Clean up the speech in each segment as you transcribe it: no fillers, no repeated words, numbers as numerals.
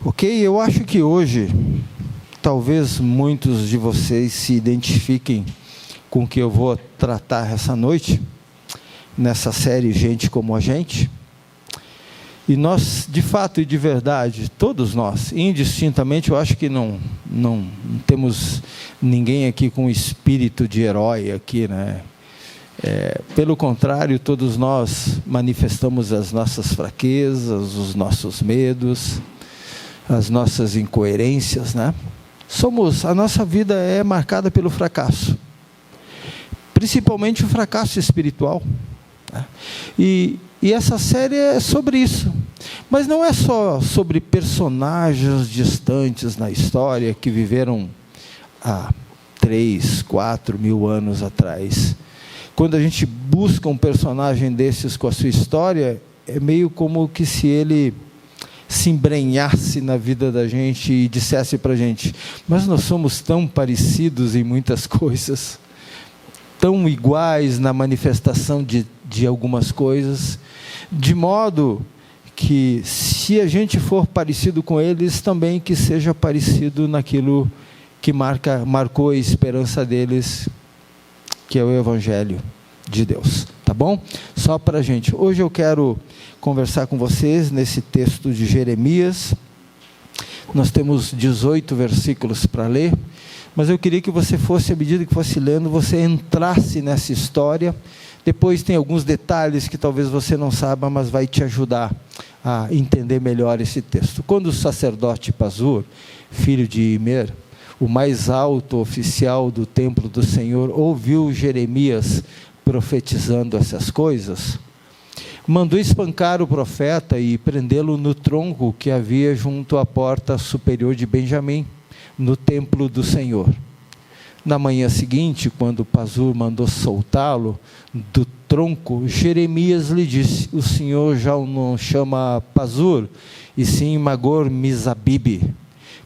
Ok, eu acho que hoje, talvez muitos de vocês se identifiquem com o que eu vou tratar essa noite, nessa série Gente Como a Gente. E nós, de fato e de verdade, todos nós, indistintamente, eu acho que não temos ninguém aqui com espírito de herói aqui, né? Pelo contrário, todos nós manifestamos as nossas fraquezas, os nossos medos, as nossas incoerências, né? A nossa vida é marcada pelo fracasso, principalmente o fracasso espiritual, né? E essa série é sobre isso, mas não é só sobre personagens distantes na história que viveram há 3, 4 mil anos atrás. Quando a gente busca um personagem desses com a sua história, é meio como que se ele se embrenhasse na vida da gente e dissesse para a gente: mas nós somos tão parecidos em muitas coisas, tão iguais na manifestação de algumas coisas, de modo que, se a gente for parecido com eles, também que seja parecido naquilo que marcou a esperança deles, que é o Evangelho de Deus, tá bom? Só para a gente, hoje eu quero conversar com vocês nesse texto de Jeremias. Nós temos 18 versículos para ler, mas eu queria que você fosse, à medida que fosse lendo, você entrasse nessa história. Depois tem alguns detalhes que talvez você não saiba, mas vai te ajudar a entender melhor esse texto. Quando o sacerdote Pazur, filho de Imer, o mais alto oficial do templo do Senhor, ouviu Jeremias profetizando essas coisas, mandou espancar o profeta e prendê-lo no tronco que havia junto à porta superior de Benjamim, no templo do Senhor. Na manhã seguinte, quando Pazur mandou soltá-lo do tronco, Jeremias lhe disse: o Senhor já não chama Pazur, e sim Magor-Misabibe.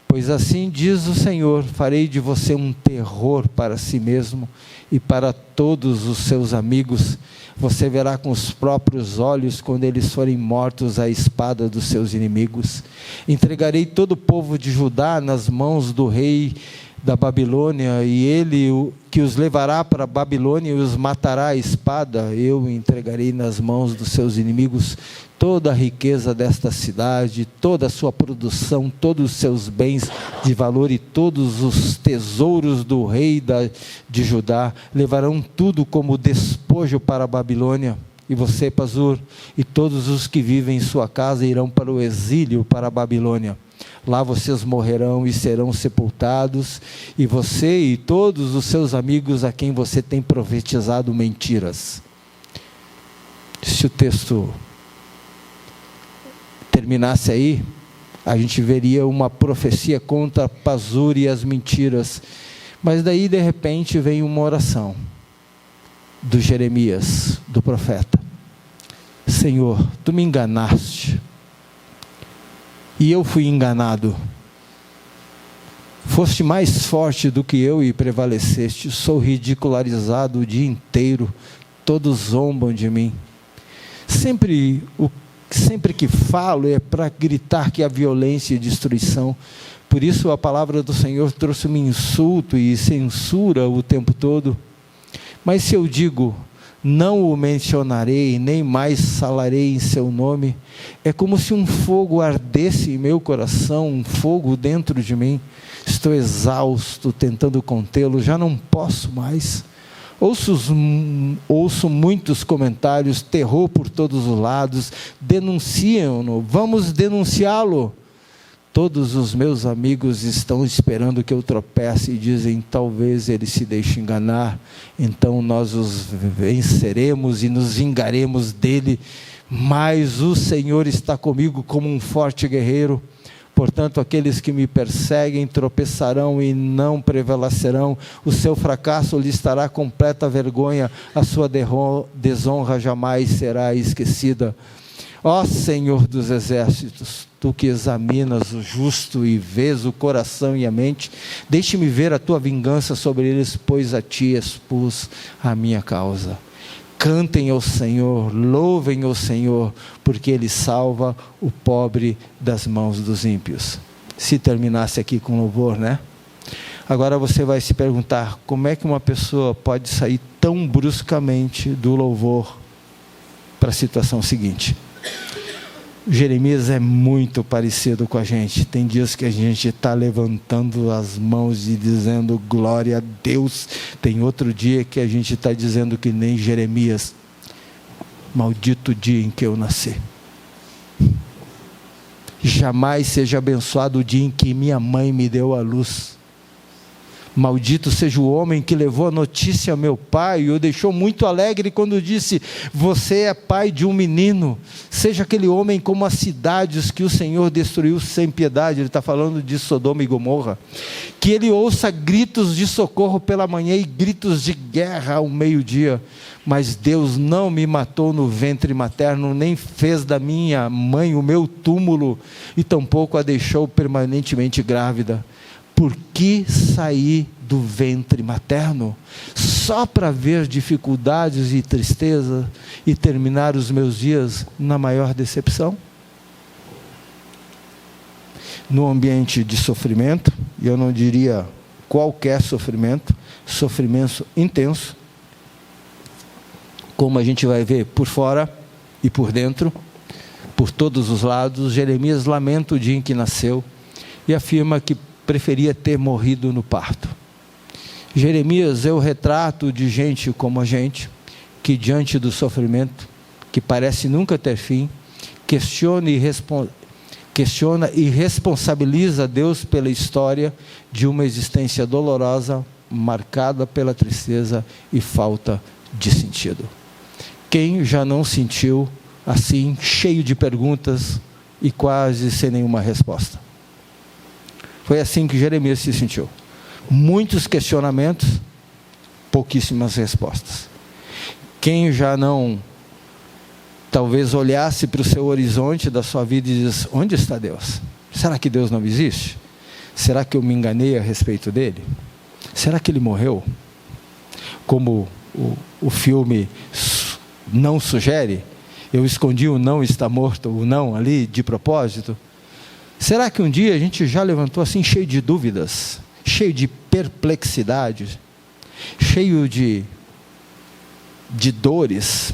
Pois assim diz o Senhor: farei de você um terror para si mesmo e para todos os seus amigos. Você verá com os próprios olhos quando eles forem mortos à espada dos seus inimigos. Entregarei todo o povo de Judá nas mãos do rei da Babilônia, e ele que os levará para a Babilônia e os matará à espada. Eu entregarei nas mãos dos seus inimigos toda a riqueza desta cidade, toda a sua produção, todos os seus bens de valor e todos os tesouros do rei de Judá. Levarão tudo como despojo para a Babilônia. E você, Pazur, e todos os que vivem em sua casa irão para o exílio, para a Babilônia. Lá vocês morrerão e serão sepultados, e você e todos os seus amigos a quem você tem profetizado mentiras. Se o texto terminasse aí, a gente veria uma profecia contra Pazur e as mentiras. Mas daí, de repente, vem uma oração do Jeremias, do profeta: Senhor, tu me enganaste, e eu fui enganado. Foste mais forte do que eu e prevaleceste. Sou ridicularizado o dia inteiro, todos zombam de mim. Sempre que falo é para gritar que há violência e destruição. Por isso a palavra do Senhor trouxe-me insulto e censura o tempo todo. Mas se eu digo: não o mencionarei, nem mais falarei em seu nome, é como se um fogo ardesse em meu coração, um fogo dentro de mim. Estou exausto, tentando contê-lo, já não posso mais. Ouço muitos comentários, terror por todos os lados, denunciam-no, vamos denunciá-lo. Todos os meus amigos estão esperando que eu tropece e dizem: talvez ele se deixe enganar, então nós os venceremos e nos vingaremos dele. Mas o Senhor está comigo como um forte guerreiro. Portanto, aqueles que me perseguem tropeçarão e não prevalecerão. O seu fracasso lhe estará completa vergonha, a sua desonra jamais será esquecida. Ó Senhor dos exércitos, tu que examinas o justo e vês o coração e a mente, deixe-me ver a tua vingança sobre eles, pois a ti expus a minha causa. Cantem ao Senhor, louvem ao Senhor, porque Ele salva o pobre das mãos dos ímpios. Se terminasse aqui com louvor, né? Agora você vai se perguntar, como é que uma pessoa pode sair tão bruscamente do louvor para a situação seguinte? Jeremias é muito parecido com a gente. Tem dias que a gente está levantando as mãos e dizendo glória a Deus. Tem outro dia que a gente está dizendo que nem Jeremias: maldito dia em que eu nasci. Jamais seja abençoado o dia em que minha mãe me deu a luz. Maldito seja o homem que levou a notícia a meu pai e o deixou muito alegre quando disse: você é pai de um menino. Seja aquele homem como as cidades que o Senhor destruiu sem piedade. Ele está falando de Sodoma e Gomorra. Que ele ouça gritos de socorro pela manhã e gritos de guerra ao meio-dia. Mas Deus não me matou no ventre materno, nem fez da minha mãe o meu túmulo, e tampouco a deixou permanentemente grávida. Por que sair do ventre materno? Só para ver dificuldades e tristeza e terminar os meus dias na maior decepção? No ambiente de sofrimento, e eu não diria qualquer sofrimento, sofrimento intenso, como a gente vai ver por fora e por dentro, por todos os lados, Jeremias lamenta o dia em que nasceu e afirma que preferia ter morrido no parto. Jeremias é o retrato de gente como a gente, que diante do sofrimento, que parece nunca ter fim, questiona e responsabiliza Deus pela história de uma existência dolorosa, marcada pela tristeza e falta de sentido. Quem já não sentiu assim, cheio de perguntas e quase sem nenhuma resposta? Foi assim que Jeremias se sentiu. Muitos questionamentos, pouquíssimas respostas. Quem já não, talvez olhasse para o seu horizonte da sua vida e diz: onde está Deus? Será que Deus não existe? Será que eu me enganei a respeito dele? Será que ele morreu? Como o filme não sugere, eu escondi o não está morto, o não ali de propósito. Será que um dia a gente já levantou assim cheio de dúvidas, cheio de perplexidade, cheio de dores,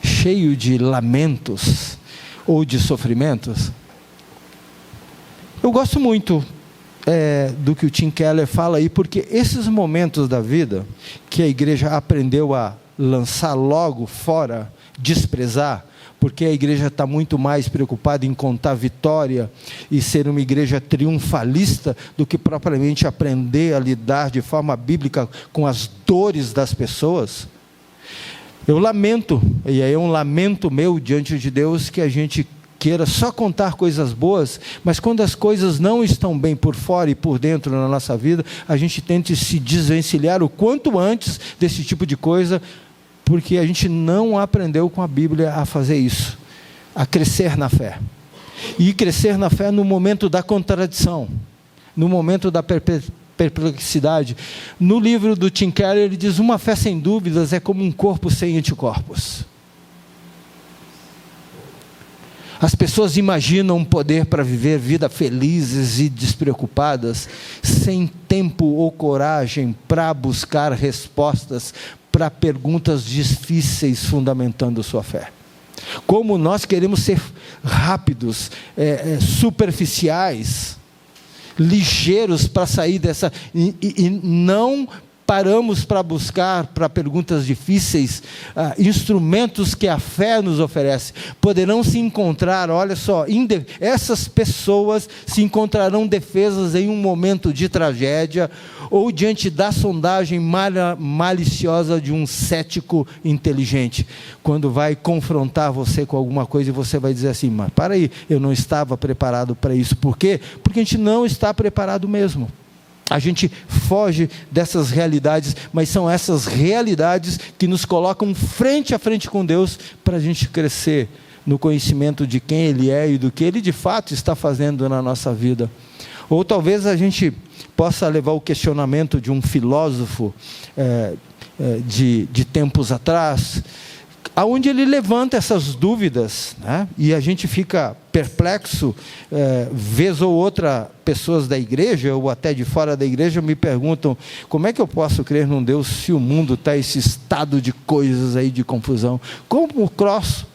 cheio de lamentos ou de sofrimentos? Eu gosto muito do que o Tim Keller fala aí, porque esses momentos da vida que a igreja aprendeu a lançar logo fora, desprezar, porque a igreja está muito mais preocupada em contar vitória e ser uma igreja triunfalista do que propriamente aprender a lidar de forma bíblica com as dores das pessoas. Eu lamento, e aí é um lamento meu diante de Deus, que a gente queira só contar coisas boas, mas quando as coisas não estão bem por fora e por dentro na nossa vida, a gente tente se desvencilhar o quanto antes desse tipo de coisa, porque a gente não aprendeu com a Bíblia a fazer isso, a crescer na fé. E crescer na fé no momento da contradição, no momento da perplexidade. No livro do Tim Keller, ele diz: uma fé sem dúvidas é como um corpo sem anticorpos. As pessoas imaginam um poder para viver vida felizes e despreocupadas, sem tempo ou coragem para buscar respostas para perguntas difíceis fundamentando sua fé. Como nós queremos ser rápidos, superficiais, ligeiros para sair dessa, e não paramos para buscar, para perguntas difíceis, instrumentos que a fé nos oferece. Poderão se encontrar, olha só, essas pessoas se encontrarão defesas em um momento de tragédia, ou diante da sondagem maliciosa de um cético inteligente, quando vai confrontar você com alguma coisa e você vai dizer assim: mas para aí, eu não estava preparado para isso. Por quê? Porque a gente não está preparado mesmo. A gente foge dessas realidades, mas são essas realidades que nos colocam frente a frente com Deus, para a gente crescer no conhecimento de quem Ele é e do que Ele de fato está fazendo na nossa vida. Ou talvez a gente possa levar o questionamento de um filósofo de tempos atrás, aonde ele levanta essas dúvidas, né? E a gente fica perplexo, vez ou outra, pessoas da igreja, ou até de fora da igreja, me perguntam, como é que eu posso crer num Deus se o mundo está esse estado de coisas aí, de confusão? Como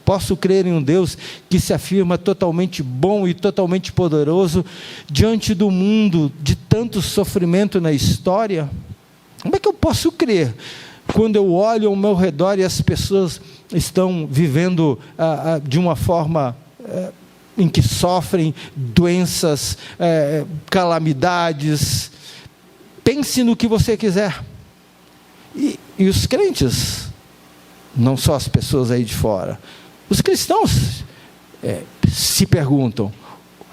posso crer em um Deus que se afirma totalmente bom e totalmente poderoso, diante do mundo, de tanto sofrimento na história? Como é que eu posso crer, quando eu olho ao meu redor e as pessoas estão vivendo de uma forma em que sofrem doenças, calamidades? Pense no que você quiser. E os crentes, não só as pessoas aí de fora, os cristãos se perguntam,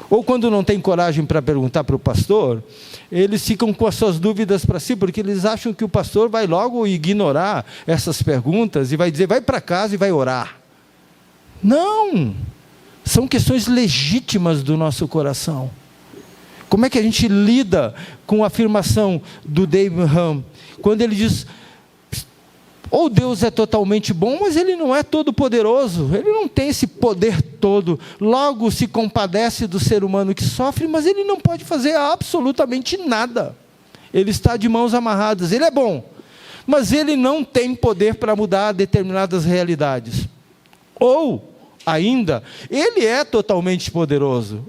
ou quando não tem coragem para perguntar para o pastor, eles ficam com as suas dúvidas para si, porque eles acham que o pastor vai logo ignorar essas perguntas e vai dizer, vai para casa e vai orar. Não! São questões legítimas do nosso coração. Como é que a gente lida com a afirmação do David Hum, quando ele diz, ou Deus é totalmente bom, mas Ele não é todo poderoso, Ele não tem esse poder todo, logo se compadece do ser humano que sofre, mas Ele não pode fazer absolutamente nada, Ele está de mãos amarradas. Ele é bom, mas Ele não tem poder para mudar determinadas realidades. Ou, ainda, Ele é totalmente poderoso,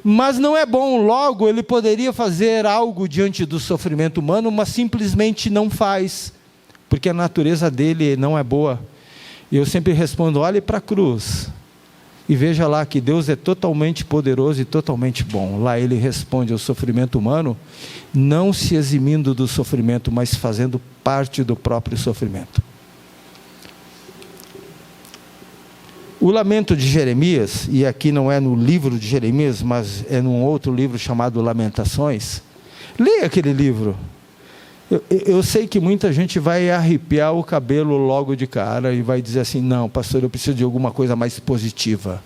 mas não é bom, logo Ele poderia fazer algo diante do sofrimento humano, mas simplesmente não faz, porque a natureza dele não é boa. E eu sempre respondo, olhe para a cruz e veja lá que Deus é totalmente poderoso e totalmente bom. Lá Ele responde ao sofrimento humano, não se eximindo do sofrimento, mas fazendo parte do próprio sofrimento. O lamento de Jeremias, e aqui não é no livro de Jeremias, mas é num outro livro chamado Lamentações. Leia aquele livro. Eu sei que muita gente vai arrepiar o cabelo logo de cara e vai dizer assim, não, pastor, eu preciso de alguma coisa mais positiva.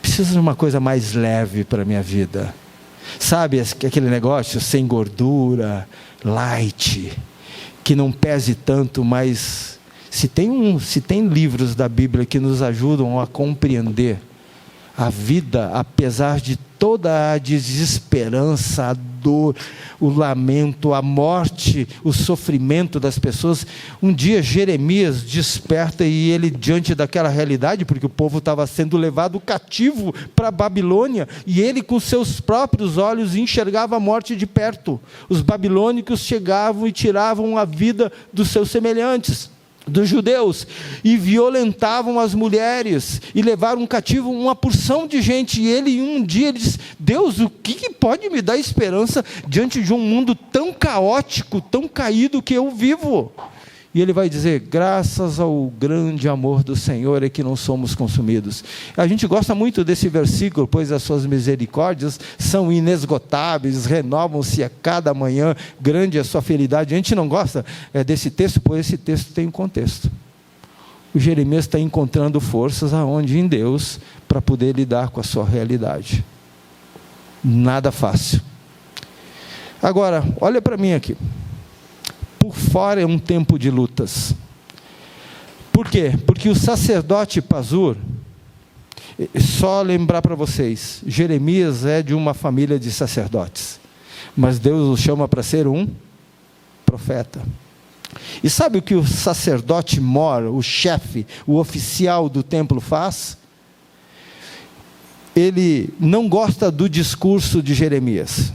Preciso de uma coisa mais leve para a minha vida. Sabe, aquele negócio sem gordura, light, que não pese tanto, mas se tem livros da Bíblia que nos ajudam a compreender a vida, apesar de toda a desesperança, a dor, o lamento, a morte, o sofrimento das pessoas, um dia Jeremias desperta e ele, diante daquela realidade, porque o povo estava sendo levado cativo para a Babilônia, e ele com seus próprios olhos enxergava a morte de perto. Os babilônicos chegavam e tiravam a vida dos seus semelhantes, dos judeus, e violentavam as mulheres, e levaram cativo uma porção de gente, e ele um dia disse, Deus, o que pode me dar esperança diante de um mundo tão caótico, tão caído que eu vivo? E ele vai dizer, graças ao grande amor do Senhor é que não somos consumidos. A gente gosta muito desse versículo, pois as suas misericórdias são inesgotáveis, renovam-se a cada manhã, grande é a sua fidelidade. A gente não gosta desse texto, pois esse texto tem um contexto. O Jeremias está encontrando forças aonde em Deus, para poder lidar com a sua realidade. Nada fácil. Agora, olha para mim aqui. Por fora é um tempo de lutas. Por quê? Porque o sacerdote Pazur, só lembrar para vocês, Jeremias é de uma família de sacerdotes, mas Deus o chama para ser um profeta. E sabe o que o sacerdote mor, o chefe, o oficial do templo faz? Ele não gosta do discurso de Jeremias.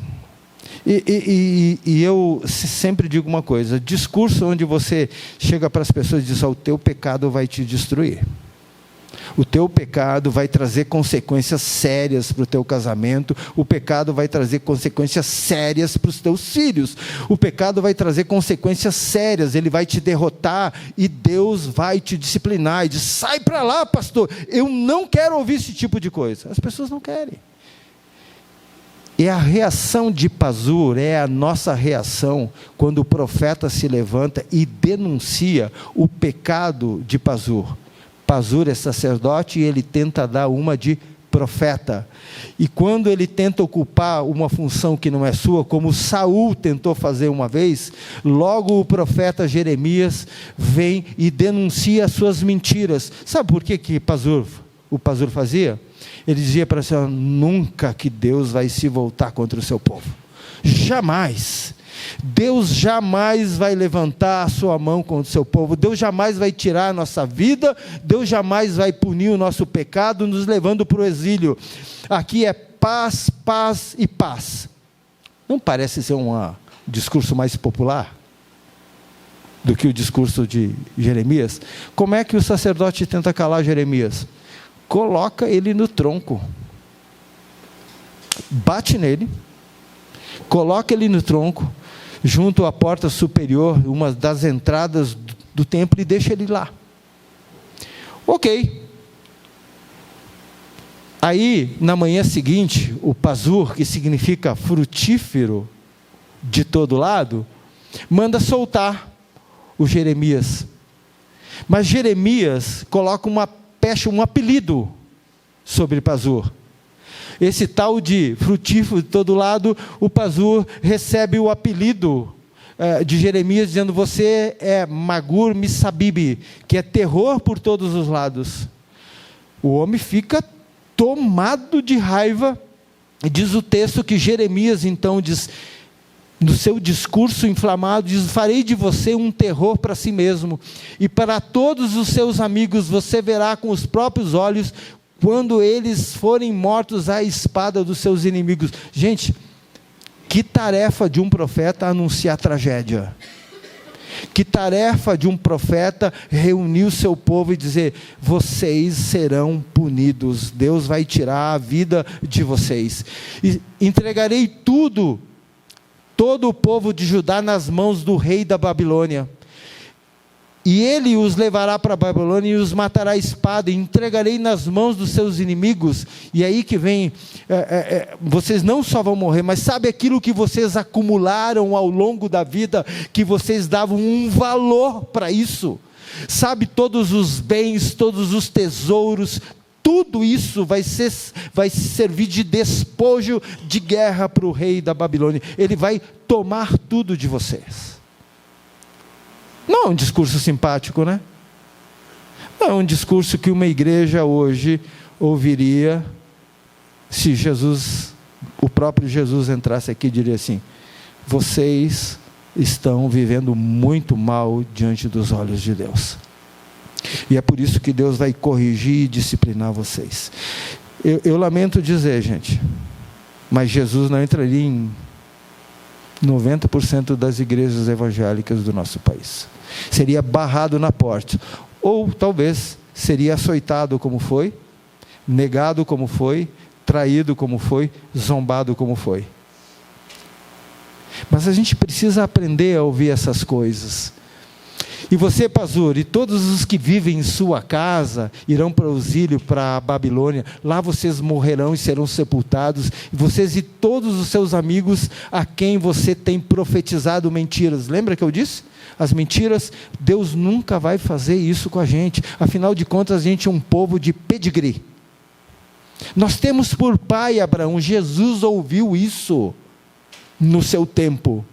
E eu sempre digo uma coisa, discurso onde você chega para as pessoas e diz, o teu pecado vai te destruir, o teu pecado vai trazer consequências sérias para o teu casamento, o pecado vai trazer consequências sérias para os teus filhos, o pecado vai trazer consequências sérias, ele vai te derrotar e Deus vai te disciplinar, e diz, sai para lá pastor, eu não quero ouvir esse tipo de coisa. As pessoas não querem. E a reação de Pazur é a nossa reação quando o profeta se levanta e denuncia o pecado de Pazur. Pazur é sacerdote e ele tenta dar uma de profeta. E quando ele tenta ocupar uma função que não é sua, como Saul tentou fazer uma vez, logo o profeta Jeremias vem e denuncia as suas mentiras. Sabe por que o Pazur fazia? Ele dizia para si: nunca que Deus vai se voltar contra o seu povo. Jamais. Deus jamais vai levantar a sua mão contra o seu povo. Deus jamais vai tirar a nossa vida. Deus jamais vai punir o nosso pecado, nos levando para o exílio. Aqui é paz, paz e paz. Não parece ser um discurso mais popular do que o discurso de Jeremias? Como é que o sacerdote tenta calar Jeremias? Coloca ele no tronco, bate nele, coloca ele no tronco, junto à porta superior, uma das entradas do templo, e deixa ele lá. Ok. Aí, na manhã seguinte, o Pazur, que significa frutífero de todo lado, manda soltar o Jeremias. Mas Jeremias coloca um apelido sobre Pazur. Esse tal de frutífero de todo lado, o Pazur recebe o apelido de Jeremias, dizendo: você é Magur Missabib, que é terror por todos os lados. O homem fica tomado de raiva. Diz o texto que Jeremias então diz, no seu discurso inflamado, diz: farei de você um terror para si mesmo, e para todos os seus amigos você verá com os próprios olhos, quando eles forem mortos à espada dos seus inimigos. Gente, que tarefa de um profeta anunciar tragédia. Que tarefa de um profeta reunir o seu povo e dizer: vocês serão punidos, Deus vai tirar a vida de vocês. E entregarei todo o povo de Judá nas mãos do rei da Babilônia. E ele os levará para a Babilônia e os matará à espada, e entregarei nas mãos dos seus inimigos. E aí que vem, vocês não só vão morrer, mas sabe aquilo que vocês acumularam ao longo da vida, que vocês davam um valor para isso? Sabe, todos os bens, todos os tesouros, tudo isso vai servir de despojo de guerra para o rei da Babilônia. Ele vai tomar tudo de vocês. Não é um discurso simpático, né? Não é um discurso que uma igreja hoje ouviria se o próprio Jesus entrasse aqui e diria assim: vocês estão vivendo muito mal diante dos olhos de Deus. E é por isso que Deus vai corrigir e disciplinar vocês. Eu lamento dizer, gente, mas Jesus não entraria em 90% das igrejas evangélicas do nosso país. Seria barrado na porta, ou talvez seria açoitado como foi, negado como foi, traído como foi, zombado como foi. Mas a gente precisa aprender a ouvir essas coisas. E você, Pazur, e todos os que vivem em sua casa, irão para o exílio, para a Babilônia. Lá vocês morrerão e serão sepultados. E vocês e todos os seus amigos a quem você tem profetizado mentiras. Lembra que eu disse? As mentiras, Deus nunca vai fazer isso com a gente. Afinal de contas, a gente é um povo de pedigree. Nós temos por pai Abraão. Jesus ouviu isso no seu tempo.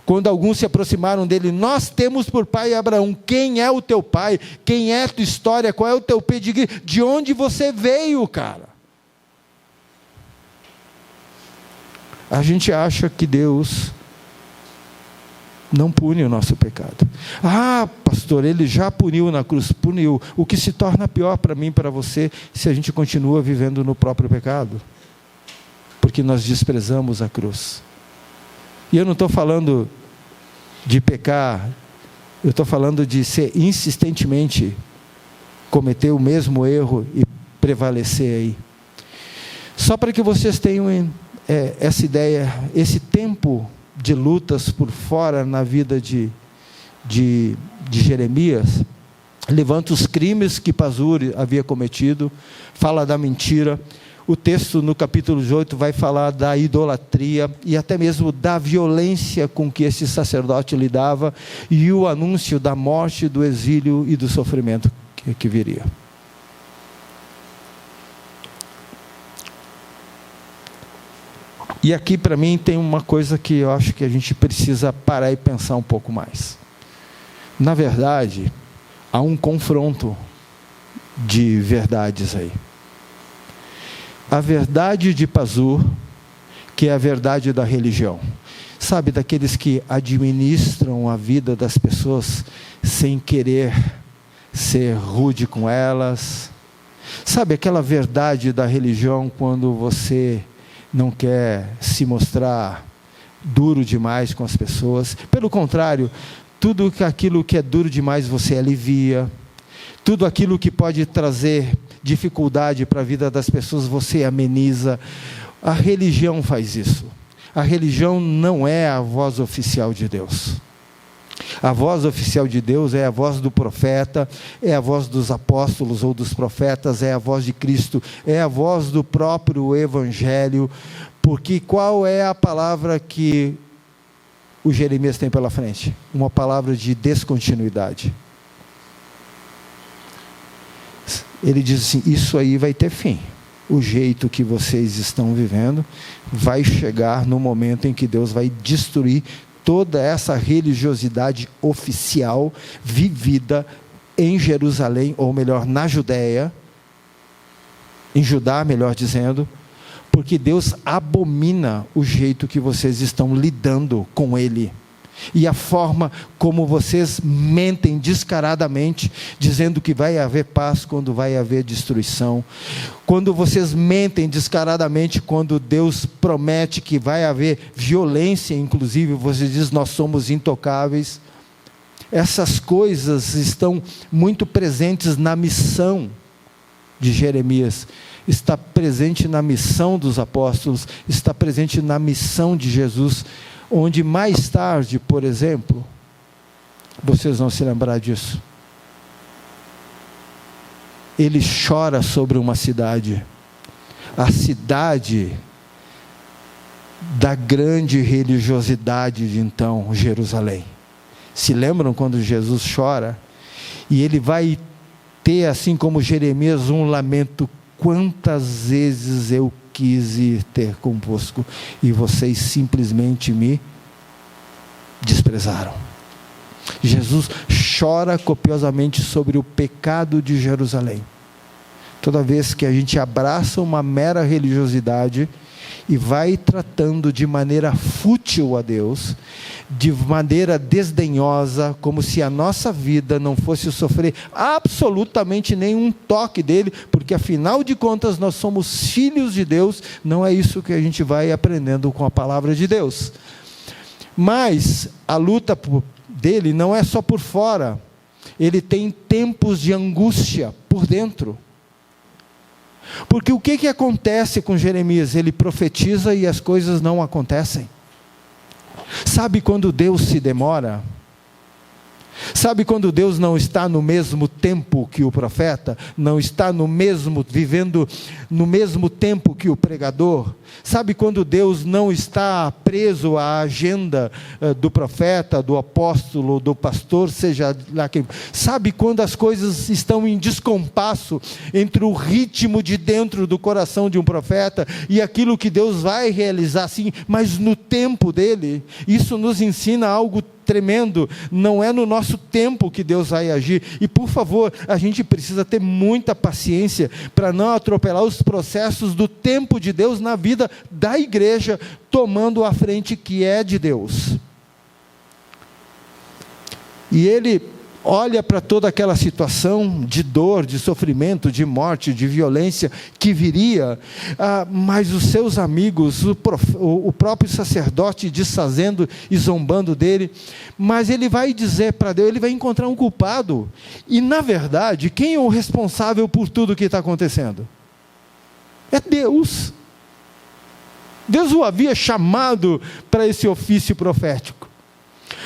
Quando alguns se aproximaram dele: nós temos por pai Abraão. Quem é o teu pai? Quem é a tua história? Qual é o teu pedigree? De onde você veio, cara? A gente acha que Deus não pune o nosso pecado. Ah, pastor, ele já puniu na cruz. Puniu. O que se torna pior para mim e para você, se a gente continua vivendo no próprio pecado, porque nós desprezamos a cruz. E eu não estou falando de pecar, eu estou falando de ser insistentemente, cometer o mesmo erro e prevalecer aí. Só para que vocês tenham essa ideia, esse tempo de lutas por fora na vida de Jeremias, levanta os crimes que Pazur havia cometido, fala da mentira. O texto no capítulo 8 vai falar da idolatria e até mesmo da violência com que esse sacerdote lidava, e o anúncio da morte, do exílio e do sofrimento que viria. E aqui para mim tem uma coisa que eu acho que a gente precisa parar e pensar um pouco mais. Na verdade, há um confronto de verdades aí. A verdade de Pazur, que é a verdade da religião. Sabe, daqueles que administram a vida das pessoas sem querer ser rude com elas. Sabe, aquela verdade da religião quando você não quer se mostrar duro demais com as pessoas. Pelo contrário, tudo aquilo que é duro demais você alivia. Tudo aquilo que pode trazer dificuldade para a vida das pessoas você ameniza. A religião faz isso. A religião não é a voz oficial de Deus. A voz oficial de Deus é a voz do profeta, é a voz dos apóstolos ou dos profetas, é a voz de Cristo, é a voz do próprio Evangelho, porque qual é a palavra que o Jeremias tem pela frente? Uma palavra de descontinuidade. Ele diz assim, isso aí vai ter fim. O jeito que vocês estão vivendo vai chegar no momento em que Deus vai destruir toda essa religiosidade oficial vivida em Jerusalém, ou melhor, na Judéia, em Judá, melhor dizendo, porque Deus abomina o jeito que vocês estão lidando com Ele, e a forma como vocês mentem descaradamente, dizendo que vai haver paz quando vai haver destruição, quando vocês mentem descaradamente, quando Deus promete que vai haver violência, inclusive, você diz, nós somos intocáveis. Essas coisas estão muito presentes na missão de Jeremias, está presente na missão dos apóstolos, está presente na missão de Jesus, onde mais tarde, por exemplo, vocês vão se lembrar disso, ele chora sobre uma cidade, a cidade da grande religiosidade de então, Jerusalém. Se lembram quando Jesus chora? E ele vai ter, assim como Jeremias, um lamento: quantas vezes eu quis ir ter convosco, e vocês simplesmente me desprezaram. Jesus chora copiosamente sobre o pecado de Jerusalém. Toda vez que a gente abraça uma mera religiosidade e vai tratando de maneira fútil a Deus, de maneira desdenhosa, como se a nossa vida não fosse sofrer absolutamente nenhum toque dele, porque afinal de contas nós somos filhos de Deus. Não é isso que a gente vai aprendendo com a palavra de Deus. Mas a luta dele não é só por fora, ele tem tempos de angústia por dentro. Porque o que acontece com Jeremias? Ele profetiza e as coisas não acontecem. Sabe quando Deus se demora? Sabe quando Deus não está no mesmo tempo que o profeta? Não está vivendo no mesmo tempo que o pregador? Sabe quando Deus não está preso à agenda do profeta, do apóstolo, do pastor, seja lá quem? Sabe quando as coisas estão em descompasso entre o ritmo de dentro do coração de um profeta e aquilo que Deus vai realizar, sim, mas no tempo dele? Isso nos ensina algo tremendo. Não é no nosso tempo que Deus vai agir. E por favor, a gente precisa ter muita paciência para não atropelar os processos do tempo de Deus na vida da igreja, tomando a frente que é de Deus. E ele olha para toda aquela situação de dor, de sofrimento, de morte, de violência que viria, mas os seus amigos, o próprio sacerdote desfazendo e zombando dele, mas ele vai dizer para Deus, ele vai encontrar um culpado, e na verdade, quem é o responsável por tudo que está acontecendo? É Deus. Deus o havia chamado para esse ofício profético.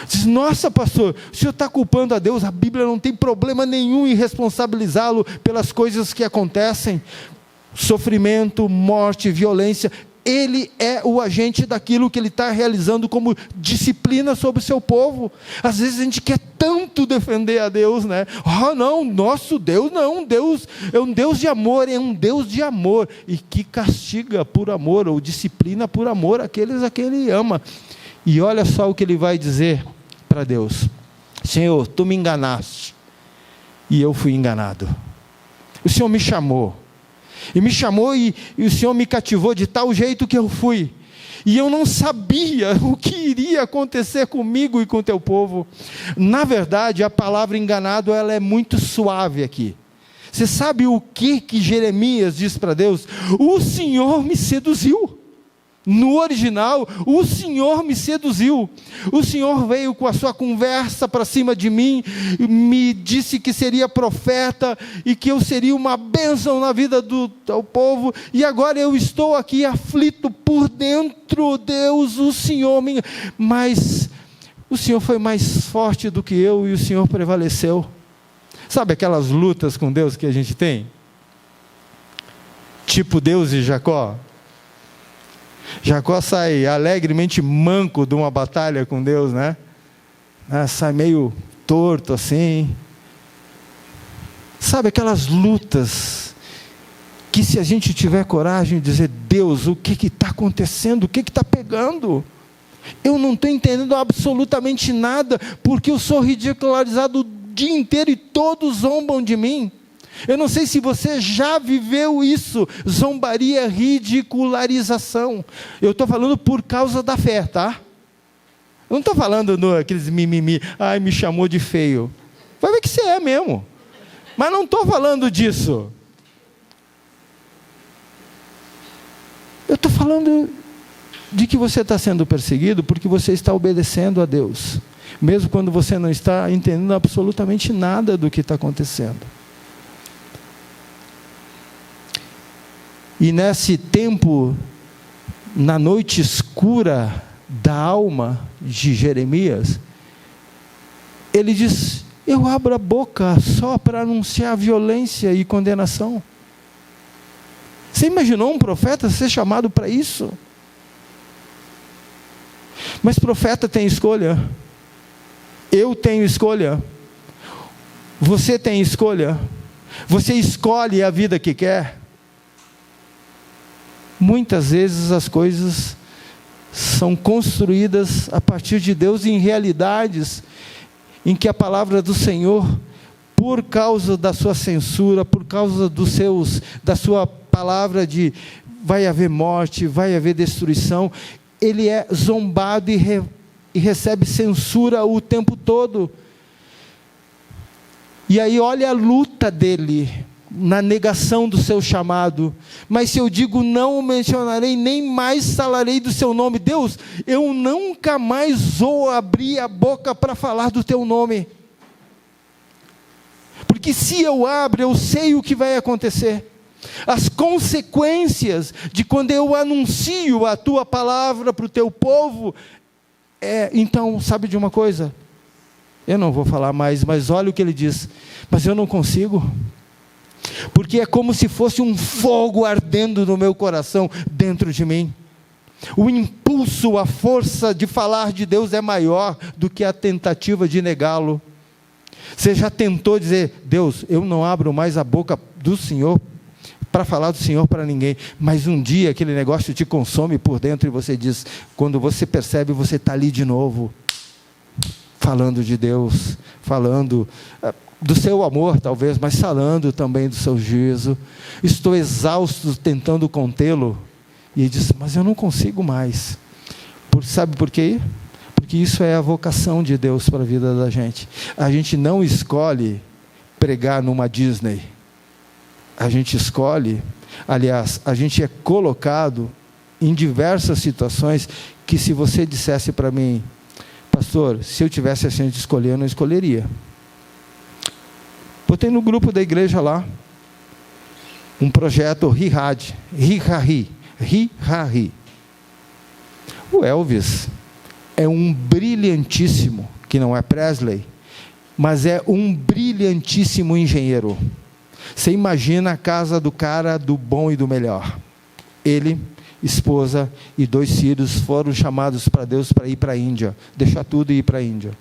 Diz, nossa pastor, o senhor está culpando a Deus? A Bíblia não tem problema nenhum em responsabilizá-lo pelas coisas que acontecem, sofrimento, morte, violência. Ele é o agente daquilo que Ele está realizando como disciplina sobre o seu povo. Às vezes a gente quer tanto defender a Deus, né? Não, nosso Deus não, Deus é um Deus de amor, é um Deus de amor, e que castiga por amor, ou disciplina por amor aqueles a quem Ele ama. E olha só o que Ele vai dizer para Deus: Senhor, Tu me enganaste, e eu fui enganado. O Senhor me chamou, e o Senhor me cativou de tal jeito que eu fui, e eu não sabia o que iria acontecer comigo e com o Teu povo. Na verdade, a palavra enganado, ela é muito suave aqui. Você sabe o que Jeremias diz para Deus? O Senhor me seduziu. No original, o Senhor me seduziu. O Senhor veio com a sua conversa para cima de mim, me disse que seria profeta e que eu seria uma bênção na vida do teu povo, e agora eu estou aqui aflito por dentro. Deus, o Senhor me... Mas o Senhor foi mais forte do que eu, e o Senhor prevaleceu. Sabe aquelas lutas com Deus que a gente tem? Tipo Deus e Jacó. Jacó sai alegremente manco de uma batalha com Deus, né? Sai meio torto assim. Sabe aquelas lutas que, se a gente tiver coragem de dizer: Deus, o que está acontecendo? O que está pegando? Eu não estou entendendo absolutamente nada, porque eu sou ridicularizado o dia inteiro e todos zombam de mim. Eu não sei se você já viveu isso, zombaria, ridicularização. Eu estou falando por causa da fé, tá? Eu não estou falando aqueles mimimi, ai, me chamou de feio. Vai ver que você é mesmo. Mas não estou falando disso. Eu estou falando de que você está sendo perseguido porque você está obedecendo a Deus, mesmo quando você não está entendendo absolutamente nada do que está acontecendo. E nesse tempo, na noite escura da alma de Jeremias, ele diz: eu abro a boca só para anunciar violência e condenação. Você imaginou um profeta ser chamado para isso? Mas profeta tem escolha. Eu tenho escolha. Você tem escolha. Você escolhe a vida que quer. Muitas vezes as coisas são construídas a partir de Deus em realidades em que a palavra do Senhor, por causa da sua censura, por causa da sua palavra de vai haver morte, vai haver destruição, ele é zombado e recebe censura o tempo todo. E aí olha a luta dele na negação do seu chamado. Mas se eu digo: não o mencionarei, nem mais falarei do seu nome. Deus, eu nunca mais vou abrir a boca para falar do teu nome, porque se eu abro, eu sei o que vai acontecer. As consequências de quando eu anuncio a tua palavra para o teu povo, então, sabe de uma coisa? Eu não vou falar mais, mas olha o que ele diz: mas eu não consigo, porque é como se fosse um fogo ardendo no meu coração, dentro de mim. O impulso, a força de falar de Deus é maior do que a tentativa de negá-lo. Você já tentou dizer: Deus, eu não abro mais a boca do Senhor para falar do Senhor para ninguém, mas um dia aquele negócio te consome por dentro e você diz, quando você percebe, você está ali de novo, falando de Deus, falando do seu amor talvez, mas falando também do seu juízo. Estou exausto tentando contê-lo, e ele diz: mas eu não consigo mais. Sabe por quê? Porque isso é a vocação de Deus para a vida da gente. A gente não escolhe pregar numa Disney, a gente escolhe, aliás, a gente é colocado em diversas situações que, se você dissesse para mim: pastor, se eu tivesse a chance de escolher, eu não escolheria. Botei no grupo da igreja lá um projeto Ri-Ha-Ri. O Elvis é um brilhantíssimo, que não é Presley, mas é um brilhantíssimo engenheiro. Você imagina a casa do cara do bom e do melhor. Ele esposa e 2 filhos foram chamados para Deus para ir para a Índia, deixar tudo e ir para a Índia.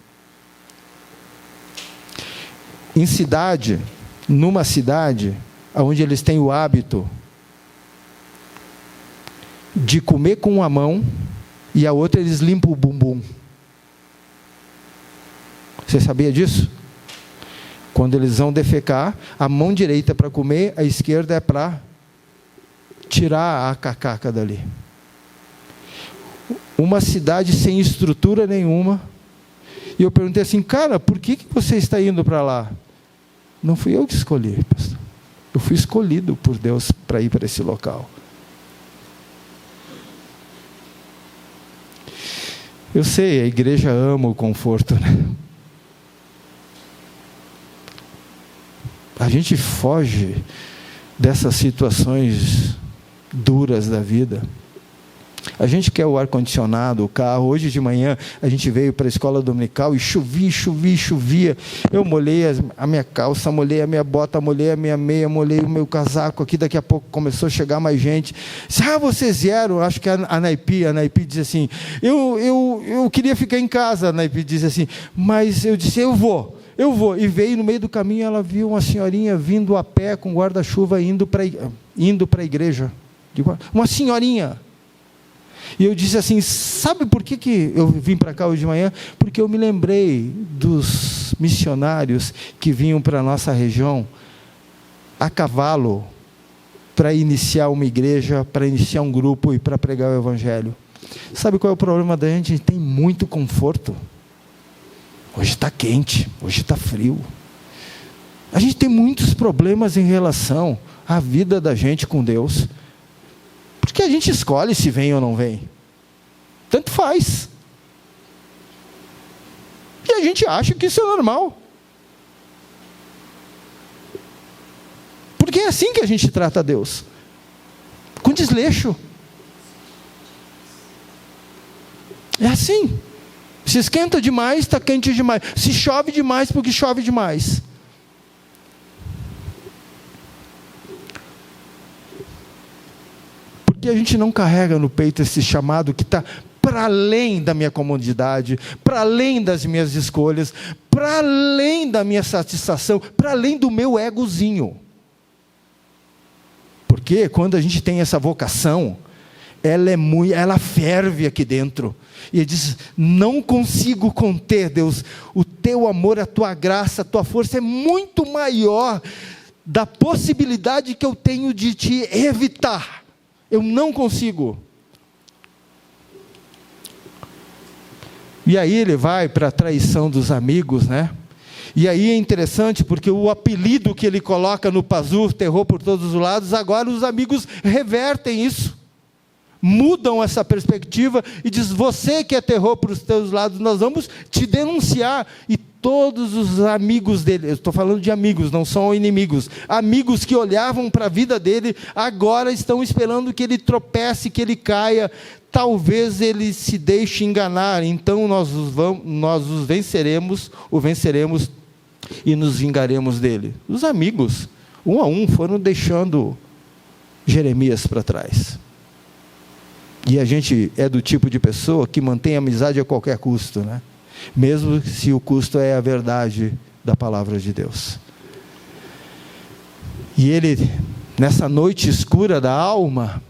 Numa cidade, onde eles têm o hábito de comer com uma mão e a outra eles limpam o bumbum. Você sabia disso? Quando eles vão defecar, a mão direita é para comer, a esquerda é para tirar a cacaca dali. Uma cidade sem estrutura nenhuma. E eu perguntei assim, cara, por que você está indo para lá? Não fui eu que escolhi, pastor. Eu fui escolhido por Deus para ir para esse local. Eu sei, a igreja ama o conforto, né? A gente foge dessas situações duras da vida. A gente quer o ar-condicionado, o carro. Hoje de manhã a gente veio para a escola dominical e chovia. Eu molhei a minha calça, molhei a minha bota, molhei a minha meia, molhei o meu casaco aqui. Daqui a pouco começou a chegar mais gente. Vocês vieram? Acho que a Naipi diz assim, eu queria ficar em casa. A Naipi diz assim, mas eu disse, eu vou. E veio no meio do caminho, ela viu uma senhorinha vindo a pé com guarda-chuva indo para a igreja. Uma senhorinha. E eu disse assim, sabe por que eu vim para cá hoje de manhã? Porque eu me lembrei dos missionários que vinham para a nossa região a cavalo para iniciar uma igreja, para iniciar um grupo e para pregar o evangelho. Sabe qual é o problema da gente? A gente tem muito conforto. Hoje está quente, hoje está frio. A gente tem muitos problemas em relação à vida da gente com Deus. Porque a gente escolhe se vem ou não vem. Tanto faz. E a gente acha que isso é normal. Porque é assim que a gente trata Deus. Com desleixo. É assim. Se esquenta demais, está quente demais. Se chove demais, porque chove demais. Porque a gente não carrega no peito esse chamado que está para além da minha comodidade, para além das minhas escolhas, para além da minha satisfação, para além do meu egozinho. Porque quando a gente tem essa vocação, ela ferve aqui dentro. E ele diz, não consigo conter, Deus, o teu amor, a tua graça, a tua força é muito maior da possibilidade que eu tenho de te evitar. Eu não consigo. E aí ele vai para a traição dos amigos, né? E aí é interessante, porque o apelido que ele coloca no Pazu, terror por todos os lados, agora os amigos revertem isso. Mudam essa perspectiva e diz, você que é terror para os teus lados, nós vamos te denunciar. E todos os amigos dele, eu estou falando de amigos, não são inimigos, amigos que olhavam para a vida dele, agora estão esperando que ele tropece, que ele caia, talvez ele se deixe enganar, então nós o venceremos e nos vingaremos dele. Os amigos, um a um, foram deixando Jeremias para trás. E a gente é do tipo de pessoa que mantém a amizade a qualquer custo, né? Mesmo se o custo é a verdade da palavra de Deus. E ele, nessa noite escura da alma,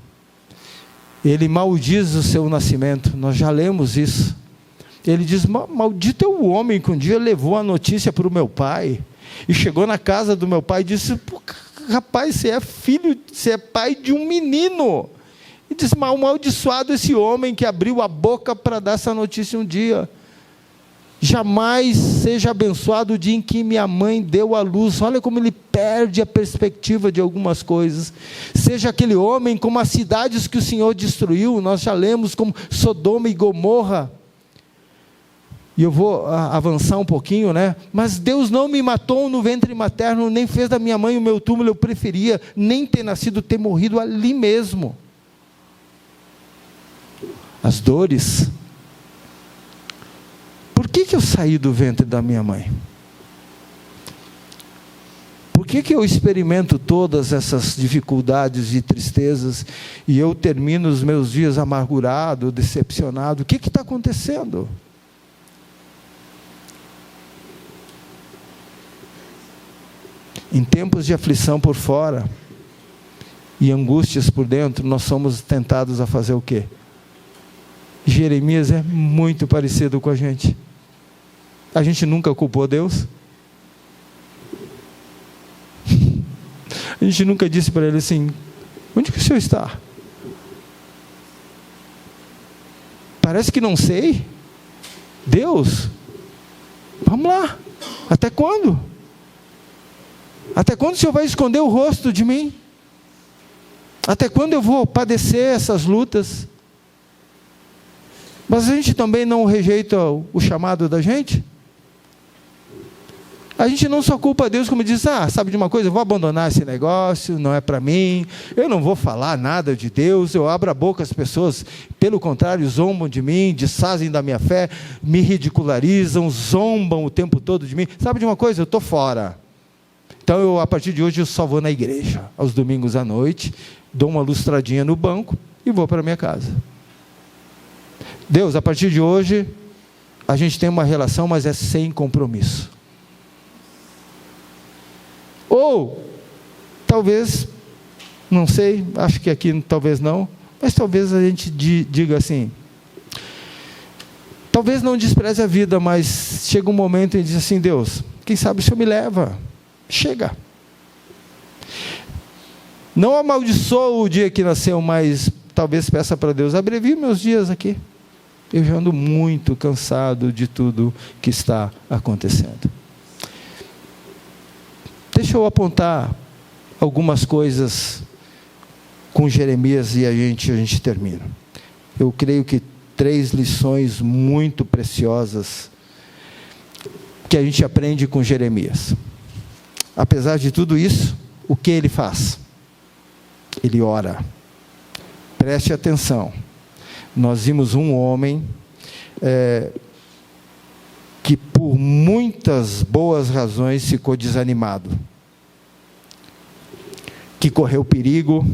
ele maldiz o seu nascimento. Nós já lemos isso. Ele diz, maldito é o homem que um dia levou a notícia para o meu pai, e chegou na casa do meu pai e disse, rapaz, você é pai de um menino. E diz, amaldiçoado esse homem que abriu a boca para dar essa notícia um dia. Jamais seja abençoado o dia em que minha mãe deu à luz. Olha como ele perde a perspectiva de algumas coisas. Seja aquele homem como as cidades que o Senhor destruiu, nós já lemos como Sodoma e Gomorra. E eu vou avançar um pouquinho, né? Mas Deus não me matou no ventre materno, nem fez da minha mãe o meu túmulo. Eu preferia nem ter nascido, ter morrido ali mesmo. As dores. Por que eu saí do ventre da minha mãe? Porque que eu experimento todas essas dificuldades e tristezas e eu termino os meus dias amargurado, decepcionado? O que está acontecendo? Em tempos de aflição por fora e angústias por dentro, nós somos tentados a fazer o quê? Jeremias é muito parecido com a gente. A gente nunca culpou Deus. A gente nunca disse para ele assim: onde que o senhor está? Parece que não sei. Deus, vamos lá. Até quando? Até quando o senhor vai esconder o rosto de mim? Até quando eu vou padecer essas lutas? Mas a gente também não rejeita o chamado da gente? A gente não só culpa Deus, como diz: sabe de uma coisa, eu vou abandonar esse negócio, não é para mim, eu não vou falar nada de Deus, eu abro a boca, as pessoas, pelo contrário, zombam de mim, desfazem da minha fé, me ridicularizam, zombam o tempo todo de mim. Sabe de uma coisa, eu estou fora. Então, a partir de hoje, eu só vou na igreja, aos domingos à noite, dou uma lustradinha no banco e vou para a minha casa. Deus, a partir de hoje, a gente tem uma relação, mas é sem compromisso. Ou, talvez, não sei, acho que aqui talvez não, mas talvez a gente diga assim, talvez não despreze a vida, mas chega um momento e diz assim: Deus, quem sabe o Senhor me leva, chega. Não amaldiçoa o dia que nasceu, mas talvez peça para Deus: abrevie meus dias aqui, eu já ando muito cansado de tudo que está acontecendo. Deixa eu apontar algumas coisas com Jeremias e a gente termina. Eu creio que 3 lições muito preciosas que a gente aprende com Jeremias. Apesar de tudo isso, o que ele faz? Ele ora. Preste atenção. Nós vimos um homem que por muitas boas razões ficou desanimado, que correu perigo.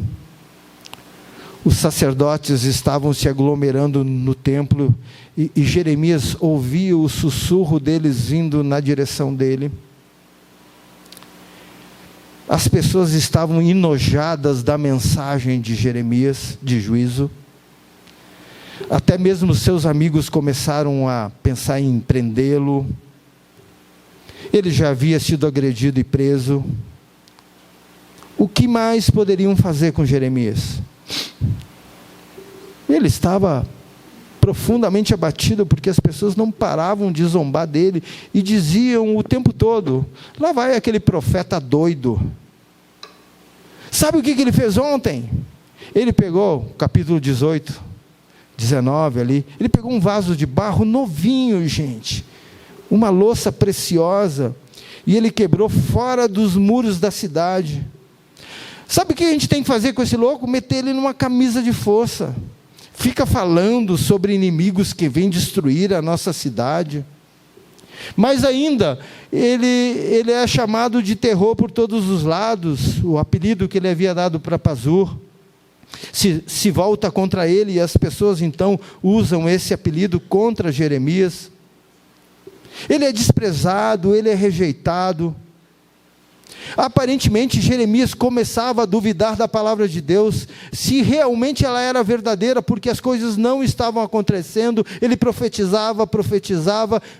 Os sacerdotes estavam se aglomerando no templo e Jeremias ouvia o sussurro deles vindo na direção dele. As pessoas estavam enojadas da mensagem de Jeremias, de juízo. Até mesmo seus amigos começaram a pensar em prendê-lo. Ele já havia sido agredido e preso. O que mais poderiam fazer com Jeremias? Ele estava profundamente abatido, porque as pessoas não paravam de zombar dele, e diziam o tempo todo: lá vai aquele profeta doido. Sabe o que ele fez ontem? Ele pegou, capítulo 18, 19 ali, ele pegou um vaso de barro novinho, gente, uma louça preciosa, e ele quebrou fora dos muros da cidade. Sabe o que a gente tem que fazer com esse louco? Meter ele numa camisa de força. Fica falando sobre inimigos que vêm destruir a nossa cidade. Mas ainda, ele é chamado de terror por todos os lados. O apelido que ele havia dado para Pazur se volta contra ele, e as pessoas então usam esse apelido contra Jeremias. Ele é desprezado, ele é rejeitado. Aparentemente Jeremias começava a duvidar da palavra de Deus, se realmente ela era verdadeira, porque as coisas não estavam acontecendo. Ele profetizava,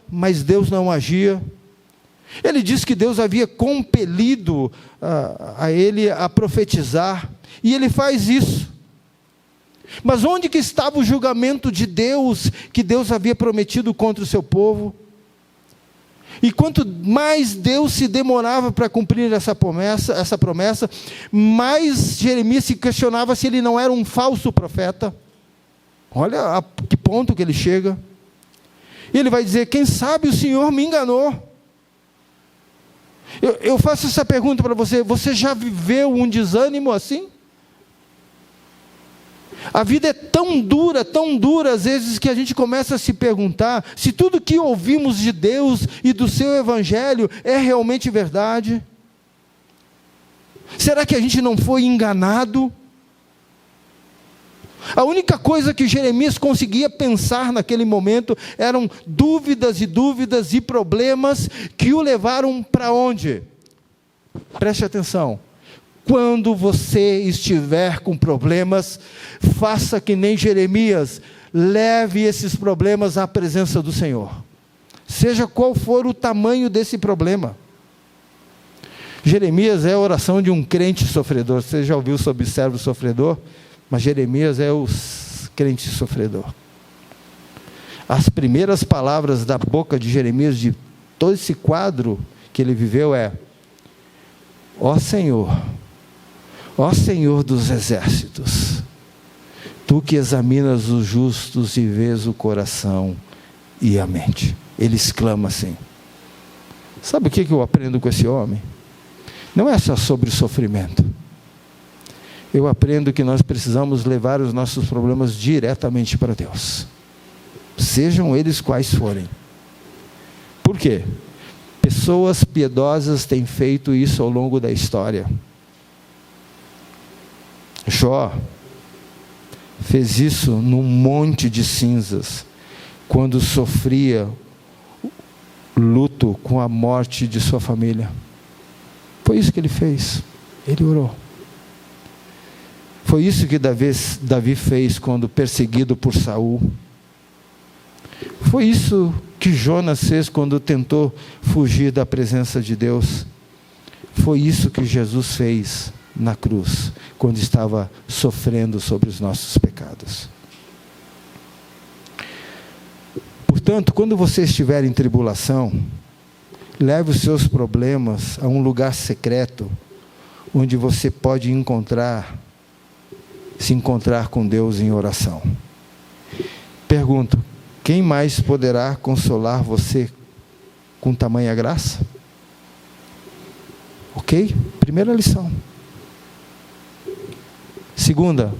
mas Deus não agia. Ele disse que Deus havia compelido a ele a profetizar, e ele faz isso. Mas onde que estava o julgamento de Deus, que Deus havia prometido contra o seu povo? E quanto mais Deus se demorava para cumprir essa promessa, mais Jeremias se questionava se ele não era um falso profeta. Olha a que ponto que ele chega. E ele vai dizer: quem sabe o Senhor me enganou. Eu faço essa pergunta para você: você já viveu um desânimo assim? A vida é tão dura às vezes, que a gente começa a se perguntar se tudo que ouvimos de Deus e do seu Evangelho é realmente verdade. Será que a gente não foi enganado? A única coisa que Jeremias conseguia pensar naquele momento eram dúvidas e problemas que o levaram para onde? Preste atenção. Quando você estiver com problemas, faça que nem Jeremias, leve esses problemas à presença do Senhor. Seja qual for o tamanho desse problema. Jeremias é a oração de um crente sofredor. Você já ouviu sobre servo sofredor? Mas Jeremias é o crente sofredor. As primeiras palavras da boca de Jeremias, de todo esse quadro que ele viveu é: ó Senhor dos exércitos, tu que examinas os justos e vês o coração e a mente. Ele exclama assim. Sabe o que eu aprendo com esse homem? Não é só sobre sofrimento. Eu aprendo que nós precisamos levar os nossos problemas diretamente para Deus, sejam eles quais forem. Por quê? Pessoas piedosas têm feito isso ao longo da história. Jó fez isso num monte de cinzas, quando sofria luto com a morte de sua família. Foi isso que ele fez. Ele orou. Foi isso que Davi fez quando perseguido por Saul. Foi isso que Jonas fez quando tentou fugir da presença de Deus. Foi isso que Jesus fez na cruz, quando estava sofrendo sobre os nossos pecados. Portanto, quando você estiver em tribulação, leve os seus problemas a um lugar secreto, onde você pode se encontrar com Deus em oração. Pergunto: quem mais poderá consolar você com tamanha graça? Ok? Primeira lição. Segunda,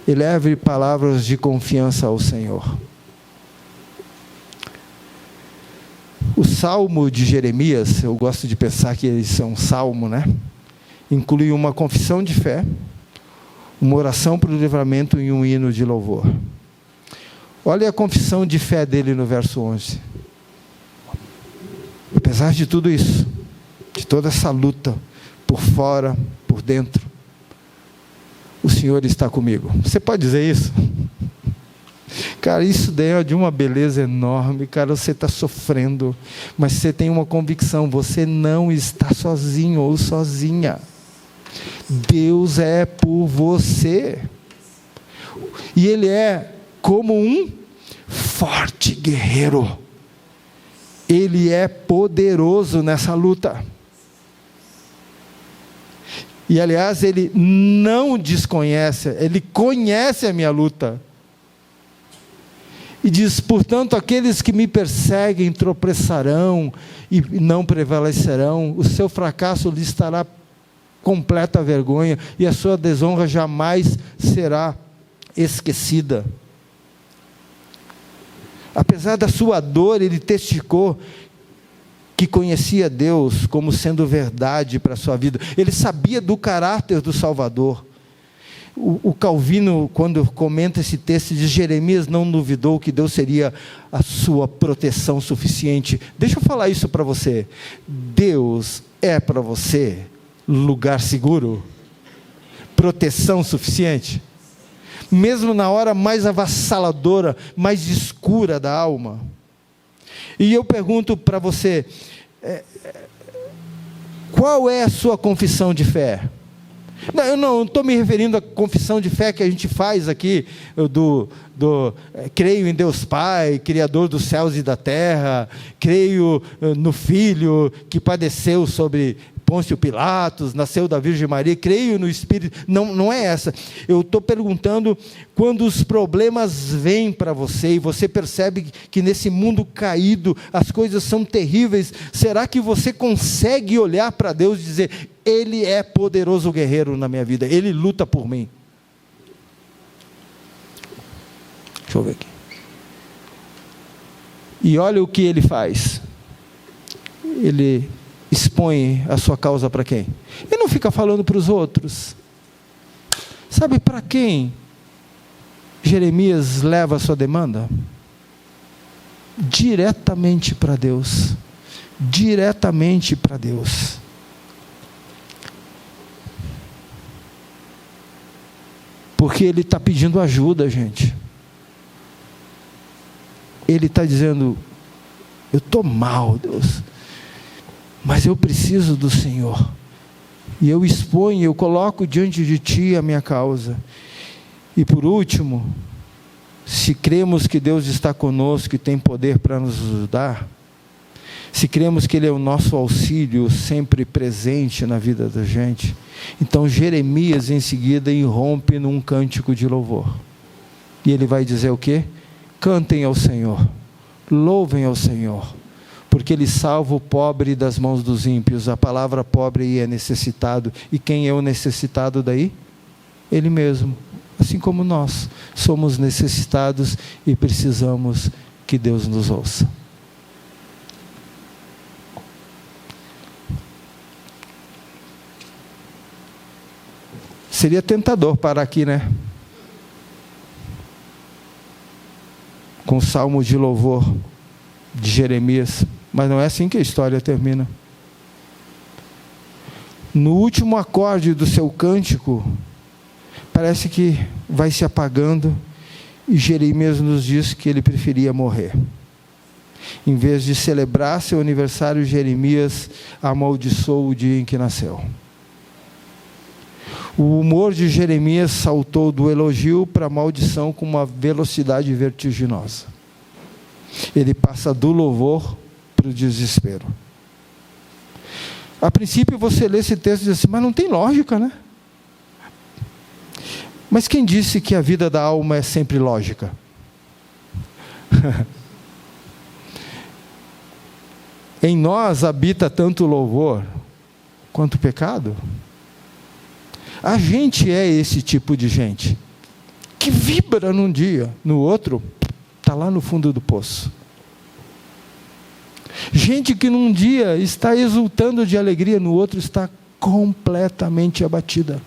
eleve palavras de confiança ao Senhor. O salmo de Jeremias, eu gosto de pensar que eles são um salmo, né? Inclui uma confissão de fé, uma oração para o livramento e um hino de louvor. Olha a confissão de fé dele no verso 11. Apesar de tudo isso, de toda essa luta, por fora, por dentro, o Senhor está comigo. Você pode dizer isso? Cara, isso daí é de uma beleza enorme. Cara, você está sofrendo, mas você tem uma convicção: você não está sozinho ou sozinha. Deus é por você. E Ele é como um forte guerreiro. Ele é poderoso nessa luta. E aliás, Ele não desconhece, Ele conhece a minha luta. E diz: portanto, aqueles que me perseguem tropeçarão e não prevalecerão. O seu fracasso lhe estará completa vergonha, e a sua desonra jamais será esquecida. Apesar da sua dor, ele testificou que conhecia Deus como sendo verdade para a sua vida. Ele sabia do caráter do Salvador. O Calvino, quando comenta esse texto, diz: Jeremias não duvidou que Deus seria a sua proteção suficiente. Deixa eu falar isso para você. Deus é para você lugar seguro, proteção suficiente, mesmo na hora mais avassaladora, mais escura da alma. E eu pergunto para você, qual é a sua confissão de fé? Não, eu não estou me referindo à confissão de fé que a gente faz aqui, creio em Deus Pai, Criador dos céus e da terra, creio no Filho que padeceu sobre Pôncio Pilatos, nasceu da Virgem Maria, creio no Espírito. Não é essa. Eu estou perguntando, quando os problemas vêm para você, e você percebe que nesse mundo caído, as coisas são terríveis, será que você consegue olhar para Deus e dizer: Ele é poderoso guerreiro na minha vida, Ele luta por mim? Deixa eu ver aqui. E olha o que Ele faz. Ele expõe a sua causa para quem? Ele não fica falando para os outros? Sabe para quem Jeremias leva a sua demanda? Diretamente para Deus. Diretamente para Deus. Porque ele está pedindo ajuda, gente. Ele está dizendo: eu estou mal, Deus, mas eu preciso do Senhor. E eu exponho, eu coloco diante de Ti a minha causa. E por último, se cremos que Deus está conosco e tem poder para nos ajudar, se cremos que Ele é o nosso auxílio sempre presente na vida da gente, então Jeremias em seguida irrompe num cântico de louvor. E ele vai dizer o quê? Cantem ao Senhor, louvem ao Senhor, porque Ele salva o pobre das mãos dos ímpios. A palavra pobre aí é necessitado. E quem é o necessitado daí? Ele mesmo. Assim como nós somos necessitados e precisamos que Deus nos ouça. Seria tentador parar aqui, né? Com o salmo de louvor de Jeremias. Mas não é assim que a história termina. No último acorde do seu cântico, parece que vai se apagando, e Jeremias nos diz que ele preferia morrer. Em vez de celebrar seu aniversário, Jeremias amaldiçoou o dia em que nasceu. O humor de Jeremias saltou do elogio para a maldição com uma velocidade vertiginosa. Ele passa do louvor para o desespero. A princípio você lê esse texto e diz assim: mas não tem lógica, né? Mas quem disse que a vida da alma é sempre lógica? Em nós habita tanto o louvor quanto o pecado. A gente é esse tipo de gente, que vibra num dia, no outro está lá no fundo do poço. Gente que num dia está exultando de alegria, no outro está completamente abatida.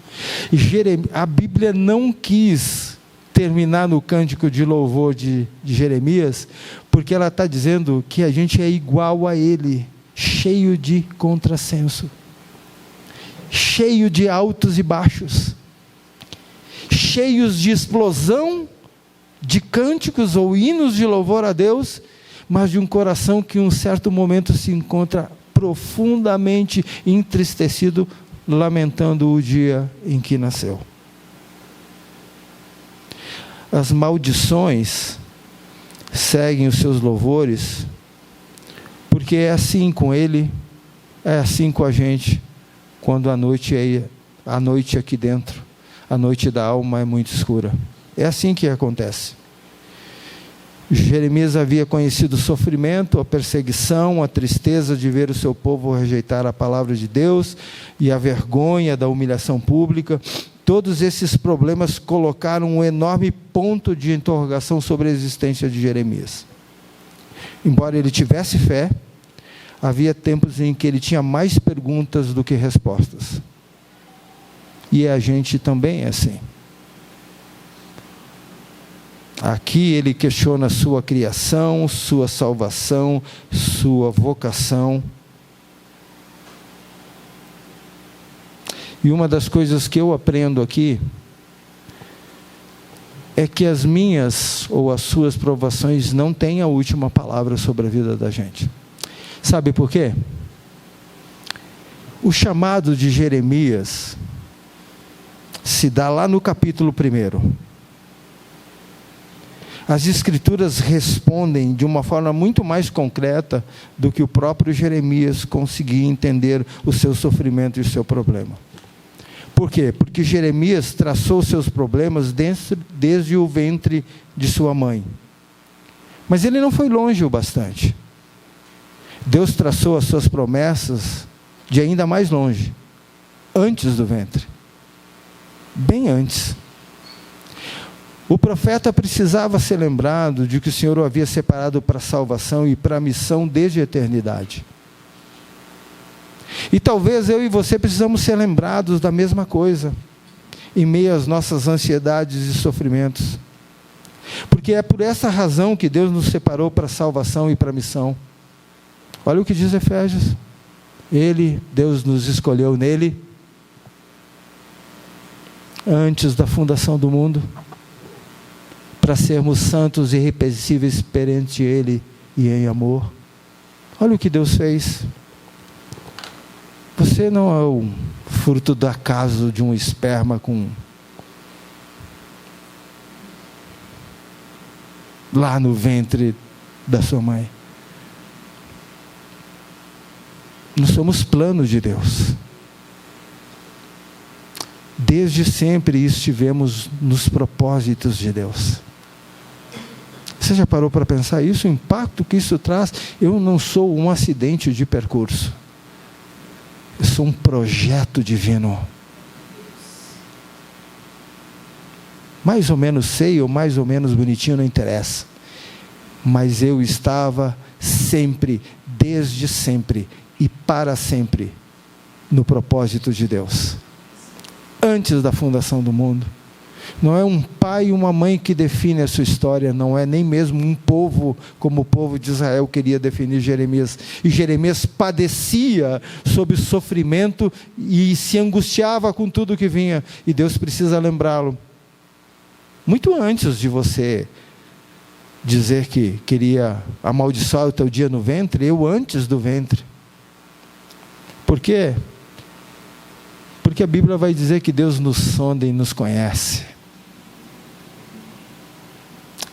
A Bíblia não quis terminar no cântico de louvor de Jeremias, porque ela está dizendo que a gente é igual a ele, cheio de contrassenso, cheio de altos e baixos, cheios de explosão de cânticos ou hinos de louvor a Deus, mas de um coração que em um certo momento se encontra profundamente entristecido, lamentando o dia em que nasceu. As maldições seguem os seus louvores, porque é assim com ele, é assim com a gente, quando a noite aqui dentro, a noite da alma é muito escura. É assim que acontece. Jeremias havia conhecido o sofrimento, a perseguição, a tristeza de ver o seu povo rejeitar a palavra de Deus e a vergonha da humilhação pública. Todos esses problemas colocaram um enorme ponto de interrogação sobre a existência de Jeremias. Embora ele tivesse fé, havia tempos em que ele tinha mais perguntas do que respostas. E a gente também é assim. Aqui ele questiona sua criação, sua salvação, sua vocação. E uma das coisas que eu aprendo aqui é que as minhas ou as suas provações não têm a última palavra sobre a vida da gente. Sabe por quê? O chamado de Jeremias se dá lá no capítulo 1. As Escrituras respondem de uma forma muito mais concreta do que o próprio Jeremias conseguia entender o seu sofrimento e o seu problema. Por quê? Porque Jeremias traçou seus problemas desde o ventre de sua mãe. Mas ele não foi longe o bastante. Deus traçou as suas promessas de ainda mais longe, antes do ventre. Bem antes. O profeta precisava ser lembrado de que o Senhor o havia separado para a salvação e para a missão desde a eternidade. E talvez eu e você precisamos ser lembrados da mesma coisa, em meio às nossas ansiedades e sofrimentos. Porque é por essa razão que Deus nos separou para a salvação e para a missão. Olha o que diz Efésios. Deus nos escolheu nele, antes da fundação do mundo, para sermos santos e irrepreensíveis perante Ele e em amor. Olha o que Deus fez. Você não é o fruto do acaso de um esperma lá no ventre da sua mãe. Nós somos plano de Deus. Desde sempre estivemos nos propósitos de Deus. Você já parou para pensar isso? O impacto que isso traz? Eu não sou um acidente de percurso. Eu sou um projeto divino. Mais ou menos sei ou mais ou menos bonitinho, não interessa. Mas eu estava sempre, desde sempre e para sempre, no propósito de Deus. Antes da fundação do mundo. Não é um pai e uma mãe que define a sua história, não é nem mesmo um povo, como o povo de Israel queria definir Jeremias. E Jeremias padecia sob sofrimento e se angustiava com tudo que vinha. E Deus precisa lembrá-lo. Muito antes de você dizer que queria amaldiçoar o teu dia no ventre, eu antes do ventre. Por quê? Porque a Bíblia vai dizer que Deus nos sonda e nos conhece.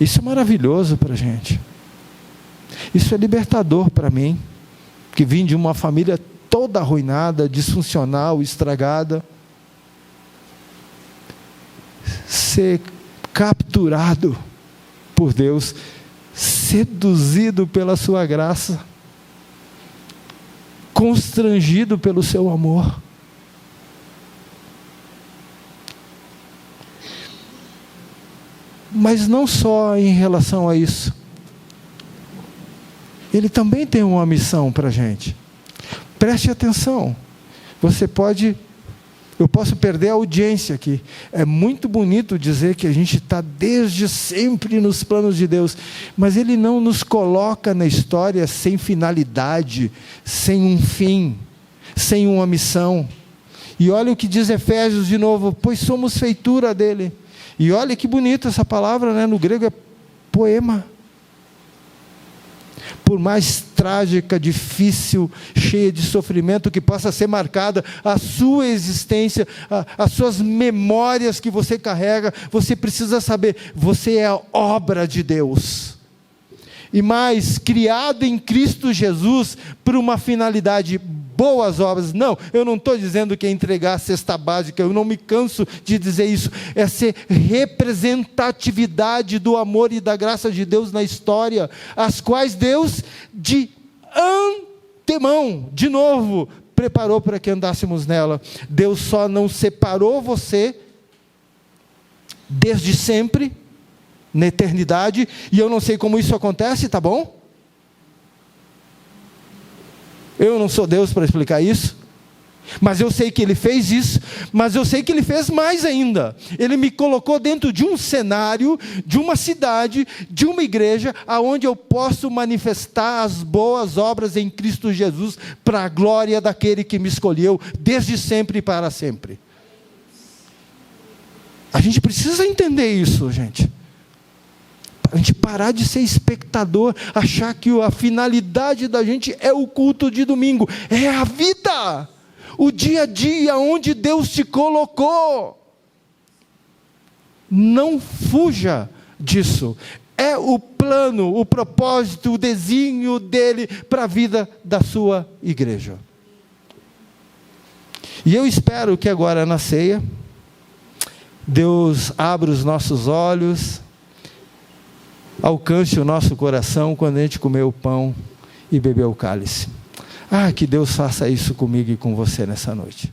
Isso é maravilhoso para a gente. Isso é libertador para mim, que vim de uma família toda arruinada, disfuncional, estragada. Ser capturado por Deus, seduzido pela sua graça, constrangido pelo seu amor. Mas não só em relação a isso. Ele também tem uma missão para a gente. Preste atenção. Eu posso perder a audiência aqui. É muito bonito dizer que a gente está desde sempre nos planos de Deus. Mas Ele não nos coloca na história sem finalidade, sem um fim, sem uma missão. E olha o que diz Efésios de novo, pois somos feitura dele. E olha que bonita essa palavra, né? No grego é poema. Por mais trágica, difícil, cheia de sofrimento que possa ser marcada a sua existência, as suas memórias que você carrega, você precisa saber, você é a obra de Deus. E mais, criado em Cristo Jesus por uma finalidade, boas obras. Não, eu não estou dizendo que é entregar a cesta básica, eu não me canso de dizer isso. É ser representatividade do amor e da graça de Deus na história, as quais Deus, de antemão, de novo, preparou para que andássemos nela. Deus só não separou você desde sempre, na eternidade, e eu não sei como isso acontece, tá bom? Eu não sou Deus para explicar isso, mas eu sei que Ele fez isso, mas eu sei que Ele fez mais ainda. Ele me colocou dentro de um cenário, de uma cidade, de uma igreja, aonde eu posso manifestar as boas obras em Cristo Jesus, para a glória daquele que me escolheu, desde sempre e para sempre. A gente precisa entender isso, gente. A gente parar de ser espectador, achar que a finalidade da gente é o culto de domingo, é a vida, o dia a dia onde Deus te colocou. Não fuja disso, é o plano, o propósito, o desígnio dele para a vida da sua igreja. E eu espero que agora na ceia, Deus abra os nossos olhos, alcance o nosso coração quando a gente comer o pão e beber o cálice. Que Deus faça isso comigo e com você nessa noite.